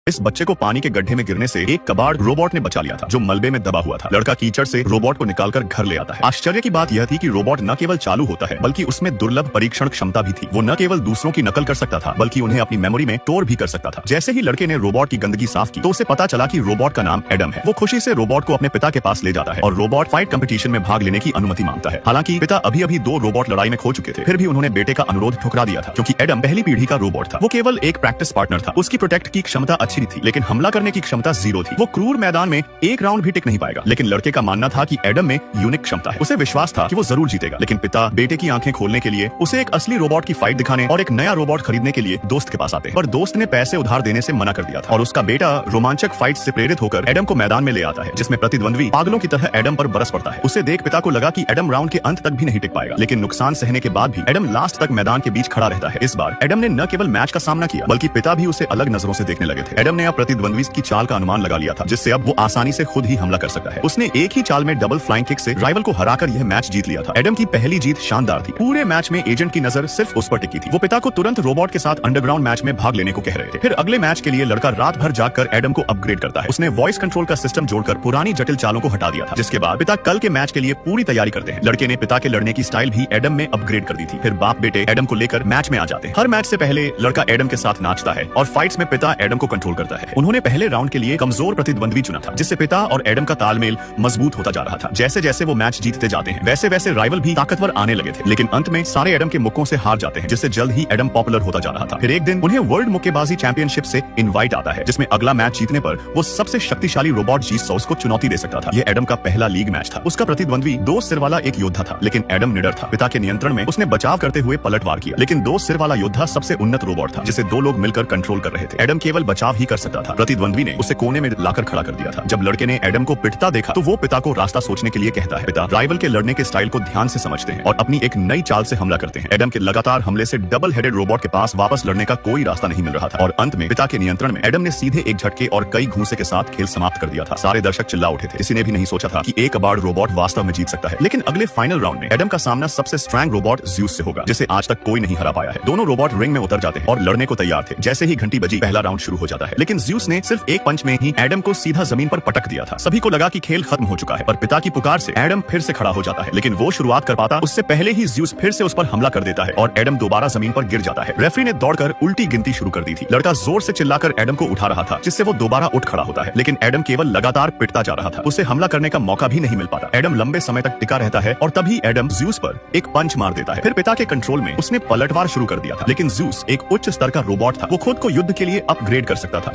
इस बच्चे को पानी के गड्ढे में गिरने से एक कबाड़ रोबोट ने बचा लिया था जो मलबे में दबा हुआ था। लड़का कीचड़ से रोबोट को निकालकर घर ले आता है। आश्चर्य की बात यह थी कि रोबोट न केवल चालू होता है बल्कि उसमें दुर्लभ परीक्षण क्षमता भी थी। वो न केवल दूसरों की नकल कर सकता था बल्कि उन्हें अपनी मेमोरी में स्टोर भी कर सकता था। जैसे ही लड़के ने रोबोट की गंदगी साफ की तो उसे पता चला कि रोबोट का नाम एडम है। वो खुशी से रोबोट को अपने पिता के पास ले जाता है और रोबोट फाइट कंपटीशन में भाग लेने की अनुमति मांगता है। हालांकि पिता अभी अभी 2 रोबोट लड़ाई में खो चुके थे, फिर भी उन्होंने बेटे का अनुरोध ठुकरा दिया था क्योंकि एडम पहली पीढ़ी का रोबोट था। वो केवल एक प्रैक्टिस पार्टनर था। उसकी प्रोटेक्ट की क्षमता अच्छी थी लेकिन हमला करने की क्षमता 0 थी। वो क्रूर मैदान में एक राउंड भी टिक नहीं पाएगा। लेकिन लड़के का मानना था कि एडम में यूनिक क्षमता है। उसे विश्वास था कि वो जरूर जीतेगा। लेकिन पिता बेटे की आंखें खोलने के लिए उसे एक असली रोबोट की फाइट दिखाने और एक नया रोबोट खरीदने के लिए दोस्त के पास आते हैं। पर दोस्त ने पैसे उधार देने से मना कर दिया था और उसका बेटा रोमांचक फाइट से प्रेरित होकर एडम को मैदान में ले आता है जिसमें प्रतिद्वंद्वी पागलों की तरह एडम पर बरस पड़ता है। उसे देख पिता को लगा कि एडम राउंड के अंत तक भी नहीं टिक पाएगा। लेकिन नुकसान सहने के बाद भी एडम लास्ट तक मैदान के बीच खड़ा रहता है। इस बार एडम ने न केवल मैच का सामना किया बल्कि पिता भी उसे अलग नजरों से देखने लगे थे। एडम ने अब प्रतिद्वंद्वी की चाल का अनुमान लगा लिया था जिससे अब वो आसानी से खुद ही हमला कर सकता है। उसने एक ही चाल में डबल फ्लाइंग किक से राइवल को हराकर यह मैच जीत लिया था। एडम की पहली जीत शानदार थी। पूरे मैच में एजेंट की नजर सिर्फ उस पर टिकी थी। वो पिता को तुरंत रोबोट के साथ अंडरग्राउंड मैच में भाग लेने को कह रहे थे। फिर अगले मैच के लिए लड़का रात भर जागकर एडम को अपग्रेड करता है। उसने वॉइस कंट्रोल का सिस्टम जोड़कर पुरानी जटिल चालों को हटा दिया था जिसके बाद पिता कल के मैच के लिए पूरी तैयारी करते हैं। लड़के ने पिता के लड़ने की स्टाइल भी एडम में अपग्रेड कर दी थी। फिर बाप बेटे एडम को लेकर मैच में आ जाते हैं। हर मैच से पहले लड़का एडम के साथ नाचता है और फाइट्स में पिता एडम को कंट्रोल करता है। उन्होंने पहले राउंड के लिए कमजोर प्रतिद्वंद्वी चुना था जिससे पिता और एडम का तालमेल मजबूत होता जा रहा था। जैसे जैसे वो मैच जीतते जाते हैं वैसे वैसे राइवल भी ताकतवर आने लगे थे। लेकिन अंत में सारे एडम के मुक्कों से हार जाते हैं जिससे जल्द ही एडम पॉपुलर होता जा रहा था। फिर एक दिन उन्हें वर्ल्ड मुक्केबाजी चैंपियनशिप से इनवाइट आता है जिसमें अगला मैच जीतने पर वो सबसे शक्तिशाली रोबोट जी-सॉस को चुनौती दे सकता था। यह एडम का पहला लीग मैच था। उसका प्रतिद्वंद्वी 2 सिर वाला एक योद्धा था लेकिन एडम निडर था। पिता के नियंत्रण में उसने बचाव करते हुए पलटवार किया। लेकिन 2 सिर वाला योद्धा सबसे उन्नत रोबोट था जिसे 2 लोग मिलकर कंट्रोल कर रहे थे। एडम केवल बचाव ही कर सकता था। प्रतिद्वंद्वी ने उसे कोने में लाकर खड़ा कर दिया था। जब लड़के ने एडम को पिटता देखा तो वो पिता को रास्ता सोचने के लिए कहता है। पिता राइवल के लड़ने के स्टाइल को ध्यान से समझते हैं और अपनी एक नई चाल से हमला करते हैं। एडम के लगातार हमले से डबल हेडेड रोबोट के पास वापस लड़ने का कोई रास्ता नहीं मिल रहा था और अंत में पिता के नियंत्रण में एडम ने सीधे एक झटके और कई घूंसे के साथ खेल समाप्त कर दिया था। सारे दर्शक चिल्ला उठे थे। किसी ने भी नहीं सोचा था कि एक कबाड़ रोबोट वास्तव में जीत सकता है। लेकिन अगले फाइनल राउंड में एडम का सामना सबसे स्ट्रांग रोबोट ज़्यूस से होगा जिसे आज तक कोई नहीं हरा पाया है। दोनों रोबोट रिंग में उतर जाते हैं और लड़ने को तैयार थे। जैसे ही घंटी बजी पहला राउंड शुरू हो जाता है लेकिन ज़्यूस ने सिर्फ एक पंच में ही एडम को सीधा जमीन पर पटक दिया था। सभी को लगा कि खेल खत्म हो चुका है पर पिता की पुकार से एडम फिर से खड़ा हो जाता है। लेकिन वो शुरुआत कर पाता उससे पहले ही ज़्यूस फिर से उस पर हमला कर देता है और एडम दोबारा जमीन पर गिर जाता है। रेफरी ने दौड़कर उल्टी गिनती शुरू कर दी थी। लड़का जोर से चिल्लाकर एडम को उठा रहा था जिससे वो दोबारा उठ खड़ा होता है। लेकिन एडम केवल लगातार पिटता जा रहा था। उसे हमला करने का मौका भी नहीं मिल पाता। एडम लंबे समय तक टिका रहता है और तभी एडम ज़्यूस पर एक पंच मार देता है। फिर पिता के कंट्रोल में उसने पलटवार शुरू कर दिया था। लेकिन ज़्यूस एक उच्च स्तर का रोबोट था। वो खुद को युद्ध के लिए अपग्रेड कर सकता था।